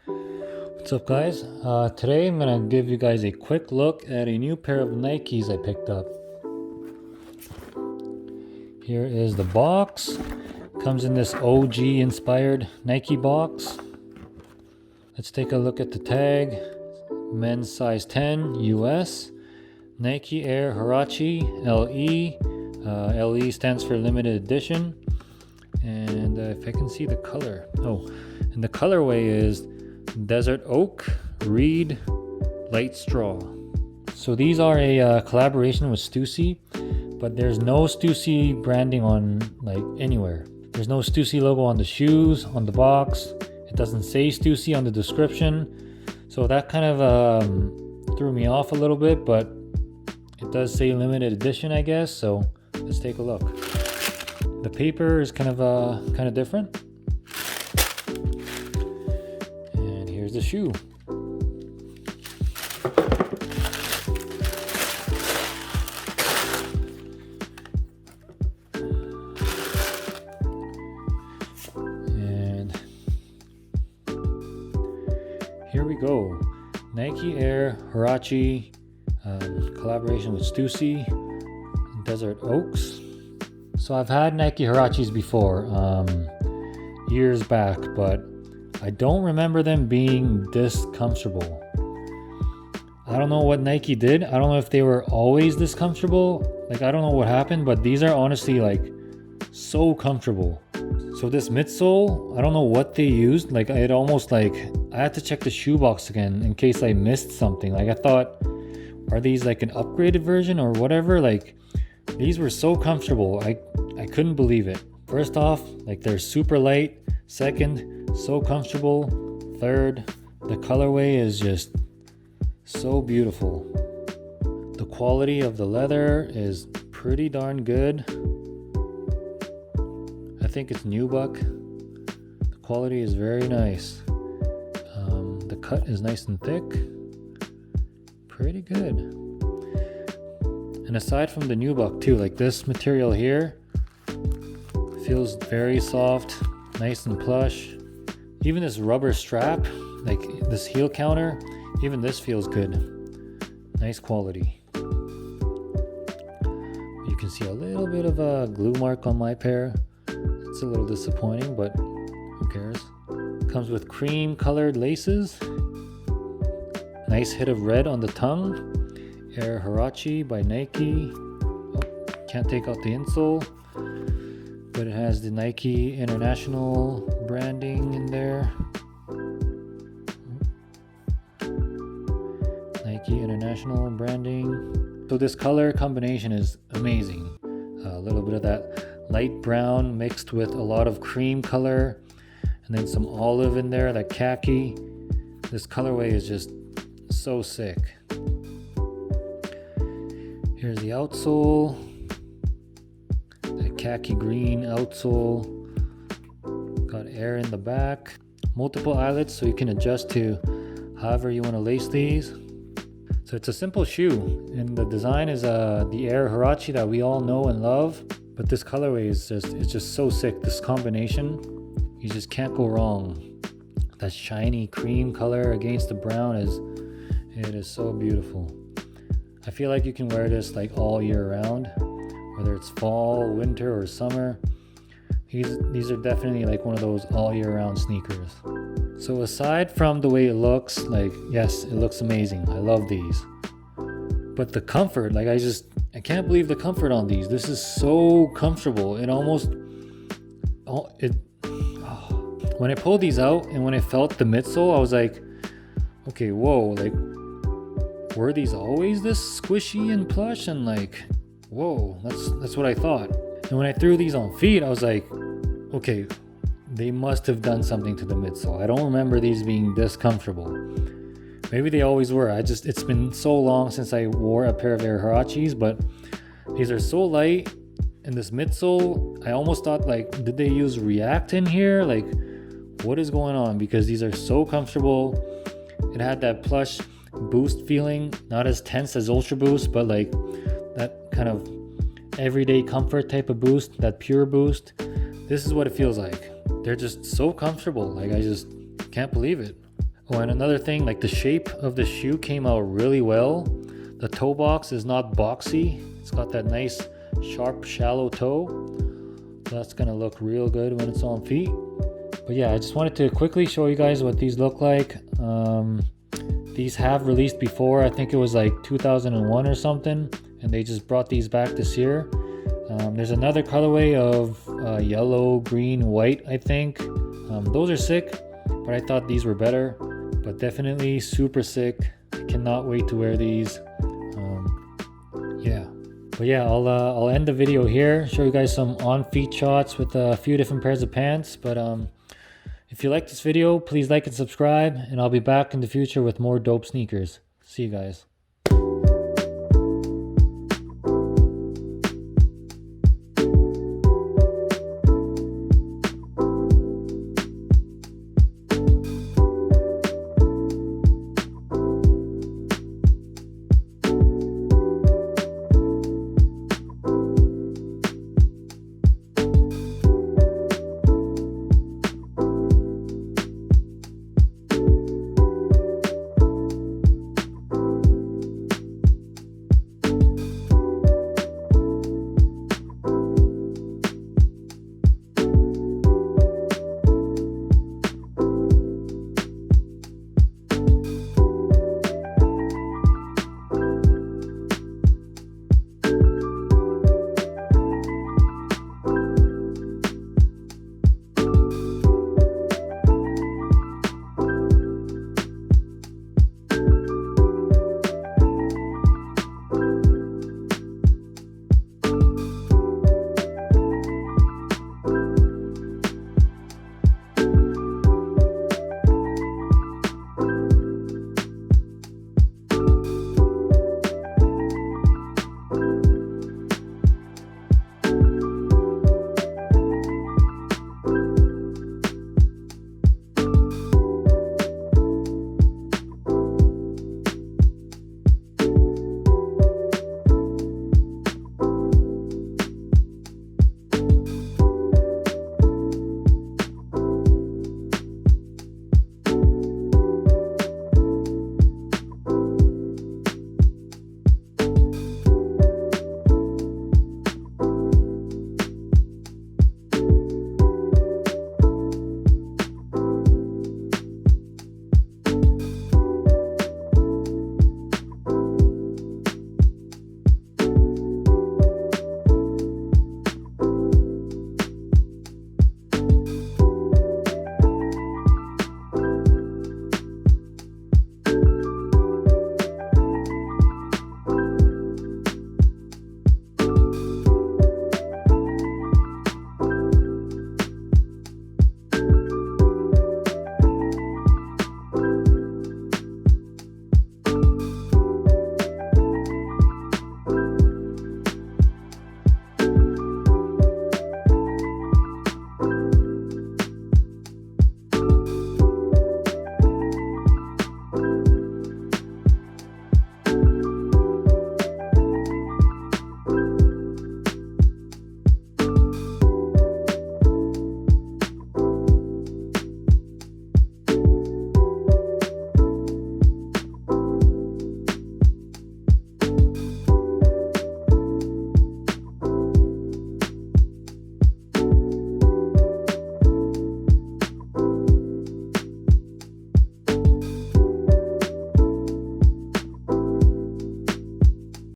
What's up, guys? Today I'm gonna give you guys a quick look at a new pair of Nikes I picked up. Here is the box. Comes in this OG inspired Nike box. Let's take a look at the tag. Men's size 10 US. Nike Air Huarache LE. LE stands for limited edition. And if I can see the color. And the colorway is Desert Oak, Reed, Light Straw. So these are a collaboration with Stussy, but there's no Stussy branding on anywhere. There's no Stussy logo on the shoes, on the box. It doesn't say Stussy on the description. So that kind of threw me off a little bit, but it does say limited edition, I guess. So let's take a look. The paper is kind of different. And here's the shoe. And here we go. Nike Air Huarache collaboration with Stussy, Desert Oaks. So I've had Nike Huaraches before, years back, but I don't remember them being this comfortable. I don't know what Nike did. I don't know if they were always this comfortable. I don't know what happened, but these are honestly so comfortable. So this midsole, I don't know what they used. I had to check the shoebox again in case I missed something. I thought, are these an upgraded version or whatever? These were so comfortable. I couldn't believe it. First off, they're super light. Second, so comfortable. Third, the colorway is just so beautiful. The quality of the leather is pretty darn good. I think it's nubuck. The quality is very nice. The cut is nice and thick. Pretty good. And aside from the nubuck too, this material here feels very soft, nice and plush. Even this rubber strap, this heel counter, even this feels good. Nice quality. You can see a little bit of a glue mark on my pair. It's a little disappointing, but who cares? Comes with cream colored laces. Nice hit of red on the tongue. Air Huarache by Nike. Can't take out the insole, but it has the Nike International branding in there. Nike International branding. So this color combination is amazing. A little bit of that light brown mixed with a lot of cream color, and then some olive in there, that khaki. This colorway is just so sick. Here's the outsole. That khaki green outsole. Got air in the back. Multiple eyelets so you can adjust to however you want to lace these. So it's a simple shoe, and the design is the Air Huarache that we all know and love. But this colorway is just so sick. This combination, you just can't go wrong. That shiny cream color against the brown it is so beautiful. I feel like you can wear this all year round, whether it's fall, winter, or summer. These are definitely one of those all year round sneakers. So aside from the way it looks, yes, it looks amazing. I love these. But the comfort, I can't believe the comfort on these. This is so comfortable. When I pulled these out and when I felt the midsole, I was like, okay, whoa, were these always this squishy and plush? And whoa, that's what I thought. And when I threw these on feet, I was like, okay, they must have done something to the midsole. I don't remember these being this comfortable. Maybe they always were. It's been so long since I wore a pair of Air Huaraches, but these are so light. And this midsole, I almost thought did they use React in here? What is going on? Because these are so comfortable. It had that plush boost feeling, not as tense as Ultra Boost, but that kind of everyday comfort type of boost, that pure boost. This is what it feels like. They're just so comfortable. I just can't believe it. Oh, and another thing, like the shape of the shoe came out really well. The toe box is not boxy. It's got that nice sharp shallow toe. So that's gonna look real good when it's on feet. But yeah, I just wanted to quickly show you guys what these look like. These have released before. I think it was like 2001 or something, and they just brought these back this year. There's another colorway of yellow, green, white, I think. Those are sick, but I thought these were better. But definitely super sick. I cannot wait to wear these. Yeah. But yeah, I'll end the video here. Show you guys some on-feet shots with a few different pairs of pants. But if you like this video, please like and subscribe, and I'll be back in the future with more dope sneakers. See you guys.